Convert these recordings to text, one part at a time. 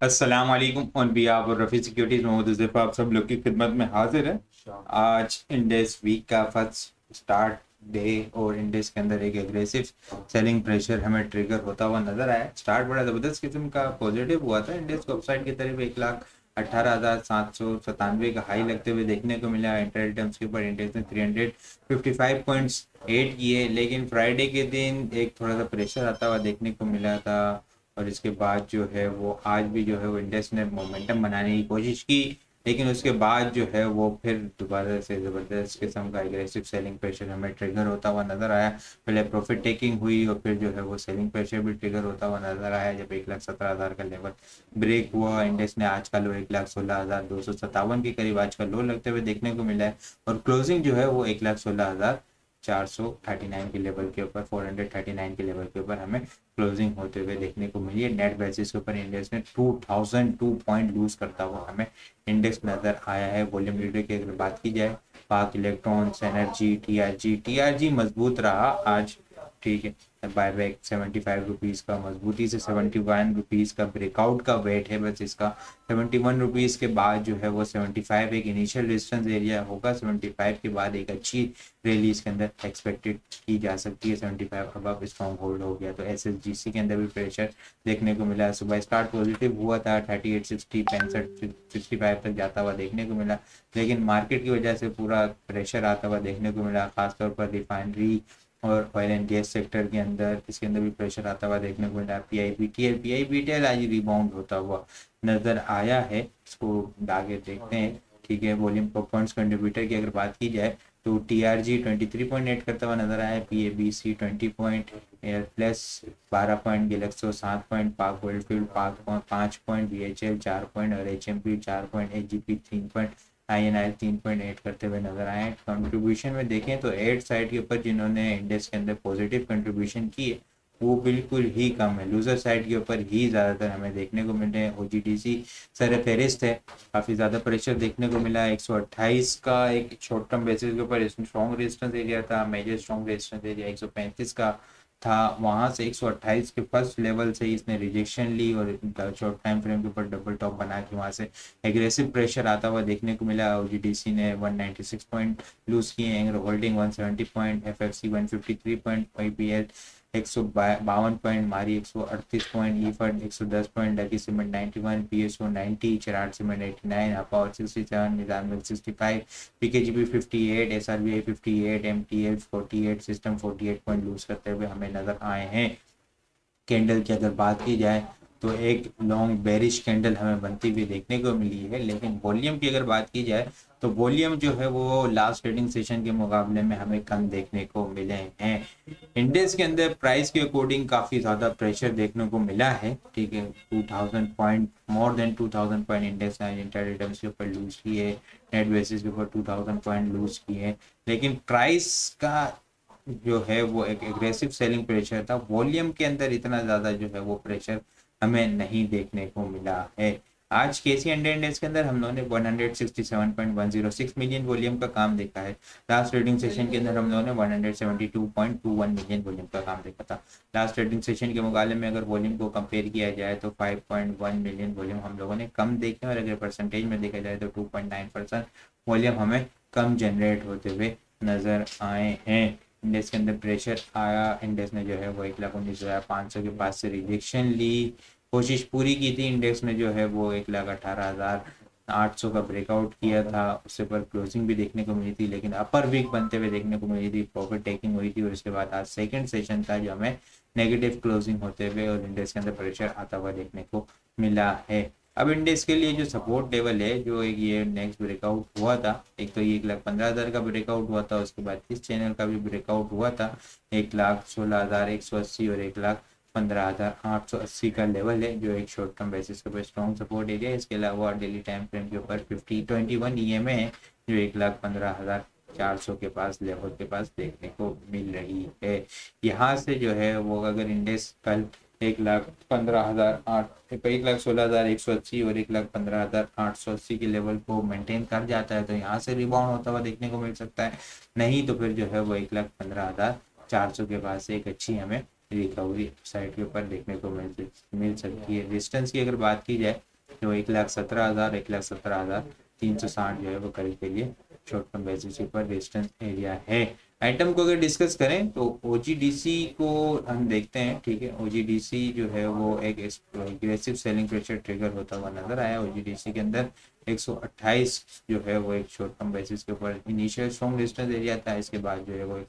अस्सलाम वालेकुम on behalf और रफ़ी सिक्योरिटीज मोहम्मद हुज़ैफ़ा आप सब लोग की खिदमत में हाजिर है। आज इंडेक्स वीक का फर्स्ट स्टार्ट डे और इंडेक्स के अंदर एक एग्रेसिव सेलिंग प्रेशर हमें ट्रिगर होता हुआ नजर आया। स्टार्ट बड़ा ज़बरदस्त किस्म का पॉजिटिव हुआ था। इंडेक्स को अपसाइड की तरफ 1,18,797 का हाई लगते हुए देखने को मिला। इंटर टर्म्स के ऊपर इंडेक्स ने 355 पॉइंट्स एट किए, लेकिन फ्राइडे के दिन एक थोड़ा सा प्रेशर आता हुआ देखने को मिला था और इसके बाद जो है वो आज भी जो है वो इंडेक्स ने मोमेंटम बनाने की कोशिश की, लेकिन उसके बाद जो है वो फिर दोबारा से ज़बरदस्त किस्म का एग्रेसिव सेलिंग प्रेशर हमें ट्रिगर होता हुआ नज़र आया। पहले प्रॉफिट टेकिंग हुई और फिर जो है वो सेलिंग प्रेशर भी ट्रिगर होता हुआ नज़र आया। जब 1,17,000 का लेवल ब्रेक हुआ, इंडेक्स ने आज का लो 1,16,257 के करीब आज का लो लगते हुए देखने को मिला है और क्लोजिंग जो है वो 1,16,439 के लेवल के ऊपर 439 के लेवल के ऊपर हमें क्लोजिंग होते हुए देखने को मिली है। नेट बेसिस के ऊपर इंडेक्स ने 2002 पॉइंट लूज करता हुआ हमें इंडेक्स नजर आया है। वॉल्यूम लीडर की अगर बात की जाए, पाक इलेक्ट्रॉन्स, एनर्जी, टीआरजी मजबूत रहा आज, ठीक है। बायबैक 75 रुपीज़ का मजबूती से 71 रुपीज़ का ब्रेकआउट का वेट है बस इसका। 71 रुपीज़ के बाद जो है वो 75 एक इनिशियल रेजिस्टेंस एरिया होगा। 75 के बाद एक अच्छी रैली इसके अंदर एक्सपेक्टेड की जा सकती है। 75 अब स्ट्रॉन्ग होल्ड हो गया तो एसएसजीसी के अंदर भी प्रेशर देखने को मिला। सुबह स्टार्ट पॉजिटिव हुआ था, 3860 65 तक जाता हुआ देखने को मिला, लेकिन मार्केट की वजह से पूरा प्रेशर आता हुआ देखने को मिला। खासतौर पर रिफाइनरी और ऑयल एंड गैस सेक्टर के अंदर इसके अंदर भी प्रेशर आता हुआ देखने को मिला। पीआईबीटीएल आज रिबाउंड होता हुआ नजर आया है, इसको आगे देखते हैं, ठीक है। वॉल्यूम परफॉर्मेंस कंट्रीब्यूटर की अगर बात की जाए तो टीआरजी 23.8 करता हुआ नजर आया। पीएबीसी 20 point, air plus 12 point, Glaxo 7 point, पाक गोल्डफील्ड पाक 5 पॉइंट, बीएचएल 4 पॉइंट और HMP 4 point, HGP 3 point, INI 3.8 करते हुए नजर आए। कंट्रीब्यूशन में देखें तो एड साइड के ऊपर जिन्होंने इंडेक्स के अंदर पॉजिटिव कंट्रीब्यूशन की है वो बिल्कुल ही कम है। लूजर साइड के ऊपर ही ज़्यादातर हमें देखने को मिल रहे हैं। ओजीडीसी सर फहरिस्त है, काफ़ी ज़्यादा प्रेशर देखने को मिला। 128 का एक शॉर्ट टर्म बेसिस के ऊपर स्ट्रॉन्ग रेजिस्टेंस एरिया था। मेजर स्ट्रॉन्ग रेजिस्टेंस एरिया 135 का था, वहां से 128 के फर्स्ट लेवल से इसने रिजेक्शन ली और शॉर्ट टाइम फ्रेम के ऊपर डबल टॉप बना के वहां से एग्रेसिव प्रेशर आता हुआ देखने को मिला। ओजीडीसी ने 196 पॉइंट लूज किए, Engro holding 170 point, FFC 153 point, IPL 152 point, Mari 138 point, E fund 110 point, lucky cement 91, PSO 90, चिराग सीमेंट 89, अपावर 67, Nizam mill 65, PKGP 58, SRBI 58, MTL 48, system 48 point lose करते हुए हमें नजर आए हैं। कैंडल की अगर बात की जाए तो एक लॉन्ग बेरिश कैंडल हमें बनती हुई देखने को मिली है, लेकिन वॉल्यूम की अगर बात की जाए तो वॉल्यूम जो है वो लास्ट ट्रेडिंग सेशन के मुकाबले में हमें कम देखने को मिले हैं। इंडेक्स के अंदर प्राइस के अकॉर्डिंग काफ़ी ज़्यादा प्रेशर देखने को मिला है, ठीक है। 2000 point, more than 2000 point index inter returns के ऊपर लूज किए, नेट बेसिस के ऊपर 2000 पॉइंट लूज किए, लेकिन प्राइस का जो है वो एक एग्रेसिव सेलिंग प्रेशर था। वॉल्यूम के अंदर इतना ज़्यादा जो है वो प्रेशर हमें नहीं देखने को मिला है। आज केसी इंडेक्स के अंदर हम लोगों ने 167.106 मिलियन वॉल्यूम का काम देखा है। लास्ट ट्रेडिंग सेशन के अंदर हम लोगों ने 172.21 मिलियन वॉल्यूम का काम देखा था। लास्ट ट्रेडिंग सेशन के मुकाबले में अगर वॉल्यूम को कंपेयर किया जाए तो 5.1 मिलियन वॉल्यूम हम लोगों ने कम देखे, और अगर परसेंटेज में देखा जाए तो 2.9% वॉल्यूम हमें कम जनरेट होते हुए नजर आए हैं। इंडेक्स के अंदर प्रेशर आया, इंडेक्स ने जो है वो 1,19,500 के पास से रिजेक्शन ली, कोशिश पूरी की थी। इंडेक्स ने जो है वो 1,18,800 का ब्रेकआउट किया था, उससे पर क्लोजिंग भी देखने को मिली थी, लेकिन अपर वीक बनते हुए देखने को मिली थी, प्रॉफिट टेकिंग हुई थी और उसके बाद आज सेकंड सेशन था जो हमें नेगेटिव क्लोजिंग होते हुए और इंडेक्स के अंदर प्रेशर आता हुआ देखने को मिला है। अब इंडेक्स के लिए जो सपोर्ट लेवल है, जो एक ये नेक्स्ट ब्रेकआउट हुआ था, एक तो ये 1,15,000 का ब्रेकआउट हुआ था, उसके बाद इस चैनल का भी ब्रेकआउट हुआ था 1,16,180 और 1,15,880 का लेवल है, जो एक शॉर्ट टर्म बेसिस के ऊपर स्ट्रॉन्ग सपोर्ट एरिया है। इसके अलावा डेली टाइम फ्रेम के ऊपर 50-21 ईएमए है जो 1,15,400 के पास लेवल के पास देखने को मिल रही है। यहाँ से जो है वो अगर इंडेक्स कल 1,16,180 और 1,15,880 के लेवल को मेंटेन कर जाता है तो यहाँ से रिबाउंड होता हुआ देखने को मिल सकता है। नहीं तो फिर जो है वो 1,15,400 के पास एक अच्छी हमें रिकवरी साइड के ऊपर देखने को मिल सकती है। डिस्टेंस की अगर बात की जाए जो 1,17,000 1,17,360 जो है वो कल के लिए शॉर्ट टर्म बेसिस के ऊपर रेजिस्टेंस एरिया है। आइटम को अगर डिस्कस करें तो ओजीडीसी को हम देखते हैं, ठीक है। ओजीडीसी जो है वो एक एग्रेसिव सेलिंग प्रेशर ट्रिगर होता हुआ नजर आया। ओजीडीसी के अंदर 128 जो है वो एक शॉर्ट टर्म बेसिस के ऊपर इनिशियल स्ट्रॉन्ग रेजिस्टेंस एरिया था। इसके बाद जो है वो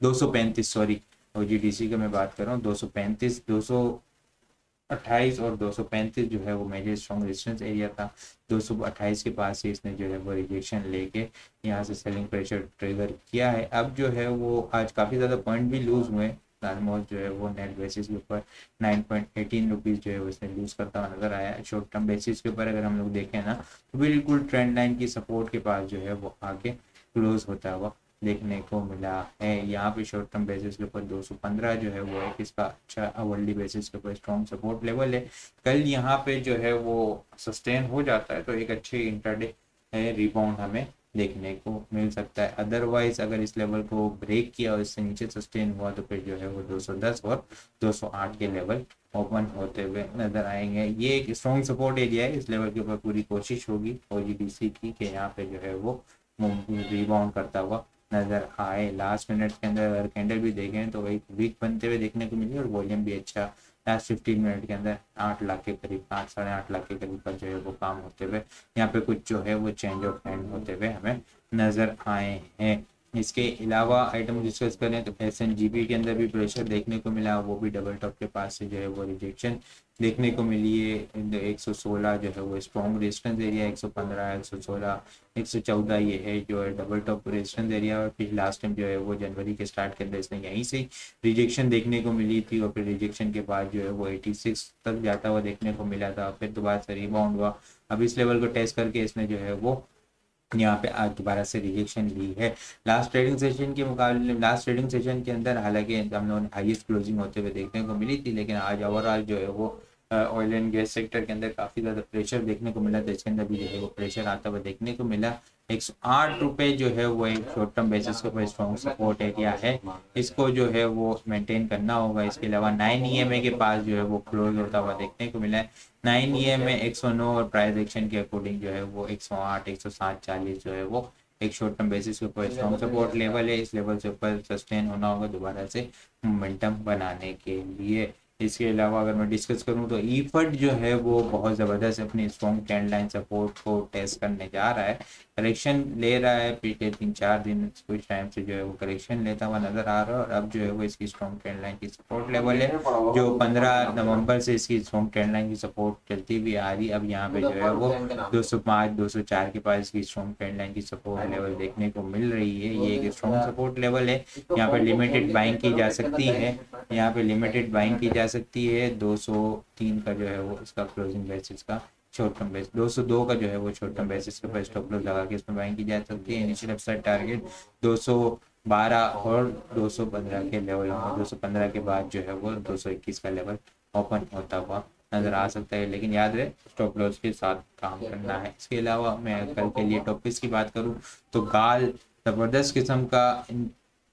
235 सॉरी ओजीडीसी का मैं बात कर रहा हूँ, 235 228 और 235 जो है वो मेजर स्ट्रॉन्ग रेजिस्टेंस एरिया था। 228 के पास से इसने जो है वो रिजेक्शन लेके यहाँ से सेलिंग प्रेशर ट्रिगर किया है। अब जो है वो आज काफ़ी ज़्यादा पॉइंट भी लूज हुए। ऑलमोस्ट जो है वो नेट बेसिस के ऊपर 9.18 रुपीज़ जो है वो इसने लूज करता हुआ नजर आया। शॉर्ट टर्म बेसिस के ऊपर अगर हम लोग देखें ना तो बिल्कुल ट्रेंड लाइन की सपोर्ट के पास जो है वो आगे क्लोज होता हुआ देखने को मिला है। यहाँ पे शॉर्ट टर्म बेसिस के ऊपर 215 जो है वो एक इसका अच्छा अवर्ली बेसिस के ऊपर स्ट्रॉन्ग सपोर्ट लेवल है। कल यहाँ पे जो है वो सस्टेन हो जाता है तो एक अच्छे इंटरडे है रिबाउंड हमें देखने को मिल सकता है। अदरवाइज अगर इस लेवल को ब्रेक किया और इससे नीचे सस्टेन हुआ तो फिर जो है वो 210 और 208 के लेवल ओपन होते हुए नजर आएंगे। ये एक स्ट्रॉन्ग सपोर्ट एरिया है। इस लेवल के ऊपर पूरी कोशिश होगी ओजीडीसी की कि यहाँ पे जो है वो रिबाउंड करता हुआ नजर आए। लास्ट मिनट के अंदर अगर कैंडल भी देखें तो एक वीक बनते हुए देखने को मिली और वॉल्यूम भी अच्छा। लास्ट 15 मिनट के अंदर 8 लाख के करीब 8-8.5 लाख के करीब का जो है वो काम होते हुए यहाँ पे कुछ जो है वो चेंज ऑफ हैंड होते हुए हमें नजर आए हैं। इसके अलावा आइटम डिस्कस करें तो SNGP के अंदर भी प्रेशर देखने को मिला, वो भी डबल टॉप के पास से जो है वो रिजेक्शन देखने को मिली है। 116 जो है वो स्ट्रॉन्ग रेजिस्टेंस एरिया, 115 116 114 ये है जो है डबल टॉप रेजिस्टेंस एरिया। और फिर लास्ट टाइम जो है वो जनवरी के स्टार्ट के अंदर इसने यहीं से रिजेक्शन देखने को मिली थी और फिर रिजेक्शन के बाद जो है वो 86 तक जाता हुआ देखने को मिला था। फिर दोबारा से रिबाउंड हुआ। अब इस लेवल को टेस्ट करके इसने जो है वो यहाँ पे आज दोबारा से रिजेक्शन ली है। लास्ट ट्रेडिंग सेशन के मुकाबले लास्ट ट्रेडिंग सेशन के अंदर हालांकि हम लोगों ने हाईएस्ट क्लोजिंग होते हुए देखने को मिली थी, लेकिन आज ओवरऑल जो है वो ऑयल एंड गैस सेक्टर के अंदर काफ़ी ज़्यादा प्रेशर देखने को मिला। तो इसके अंदर भी जो है वो प्रेशर आता हुआ देखने को मिला। 108 रुपये जो है वो एक शॉर्ट टर्म बेसिस के ऊपर स्ट्रॉन्ग सपोर्ट एरिया है, इसको जो है वो मेंटेन करना होगा। इसके अलावा 9 EMA के पास जो है वो क्लोज होता हुआ देखने को मिला है। 9 EMA 109 और प्राइस एक्शन के अकॉर्डिंग जो है वो 108 107.40 जो है वो एक शॉर्ट टर्म बेसिस के ऊपर स्ट्रॉन्ग सपोर्ट लेवल है। इस लेवल से ऊपर सस्टेन होना होगा दोबारा से मोमेंटम बनाने के लिए। इसके अलावा अगर मैं डिस्कस करूं तो ईफड जो है वो बहुत ज़बरदस्त अपनी स्ट्रॉन्ग ट्रेंड लाइन सपोर्ट को टेस्ट करने जा रहा है। करेक्शन ले रहा है पिछले 3-4 दिन कुछ टाइम से जो है वो करेक्शन लेता हुआ नजर आ रहा है। और अब जो है वो इसकी स्ट्रॉन्ग ट्रेंड लाइन की सपोर्ट लेवल है जो 15 नवंबर से इसकी स्ट्रॉन्ग ट्रेंड लाइन की सपोर्ट चलती हुई आ रही। अब यहाँ पे जो है वो 205 204 के पास इसकी स्ट्रॉन्ग ट्रेंड लाइन की सपोर्ट लेवल देखने को मिल रही है। ये एक स्ट्रॉन्ग सपोर्ट लेवल है। यहाँ पे लिमिटेड बाइंग की जा सकती है, यहाँ पे लिमिटेड बाइंग की जा सकती है। 203 का जो है वो इसका क्लोजिंग बेसिस का शॉर्ट टर्म बेस 202 का जो है वो शॉर्ट टर्म बेसिस के ऊपर स्टॉप लॉस लगा के इसमें बाइंग की जा सकती है। इनिशियल अपसाइड टारगेट 212 और 215 के लेवल होंगे। 215 के बाद जो है वो 221 का लेवल ओपन होता हुआ नजर आ सकता है, लेकिन याद रहे स्टॉप लॉस के साथ काम करना है। इसके अलावा मैं कल के लिए टॉपिक्स की बात करूं तो गाल जबरदस्त किस्म का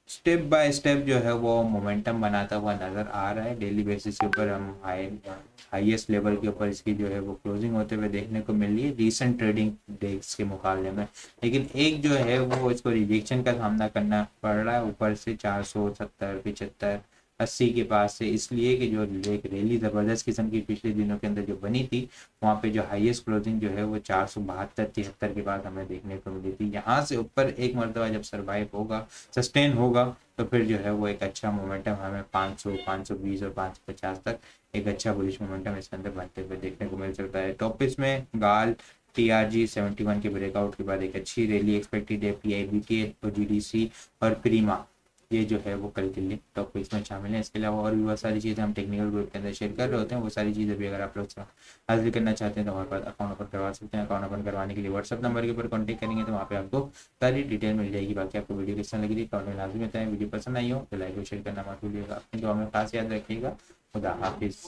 स्टेप बाय स्टेप जो है वो मोमेंटम बनाता हुआ नजर आ रहा है। डेली बेसिस के ऊपर हम हाईएस्ट लेवल के ऊपर इसकी जो है वो क्लोजिंग होते हुए देखने को मिल रही है रीसेंट ट्रेडिंग डेज के मुकाबले में। लेकिन एक जो है वो इसको रिजेक्शन का सामना करना पड़ रहा है ऊपर से 470 75 80 के पास से, इसलिए कि जो एक रैली ज़बरदस्त किस्म की पिछले दिनों के अंदर जो बनी थी वहाँ पे जो हाईएस्ट क्लोजिंग जो है वो 472-73 के बाद हमें देखने को मिली थी। यहाँ से ऊपर एक मरतबा जब सर्वाइव होगा सस्टेन होगा तो फिर जो है वो एक अच्छा मोमेंटम हमें 500 520 और 550 तक एक अच्छा बुलिश मोमेंटम इसके अंदर बनते हुए देखने को मिल सकता है। टॉपिक्स में गाल TRG 71 के ब्रेकआउट के बाद एक अच्छी रैली एक्सपेक्टेड है। PIBK और GDC और प्रीमा ये जो है वो कल के लिए टॉपिक्स में शामिल है। इसके अलावा और भी बहुत सारी चीज़ें हम टेक्निकल ग्रुप के अंदर शेयर कर रहे होते हैं। वो सारी चीज़ें भी अगर आप लोग हासिल करना चाहते हैं तो हमारे पास अकाउंट ओपन करवा सकते हैं। अकाउंट ओपन करवाने के लिए व्हाट्सअप नंबर के ऊपर कॉन्टैक्ट करेंगे तो वहाँ पे आपको सारी डिटेल मिल जाएगी। बाकी आपको वीडियो किस तरह लगी थी अकाउंट में लाजमी बताएं। वीडियो पसंद आई हो तो लाइक और शेयर करना मत भूलिएगा। अपनी दुआ में खास याद रखिएगा। खुदा हाफिज़।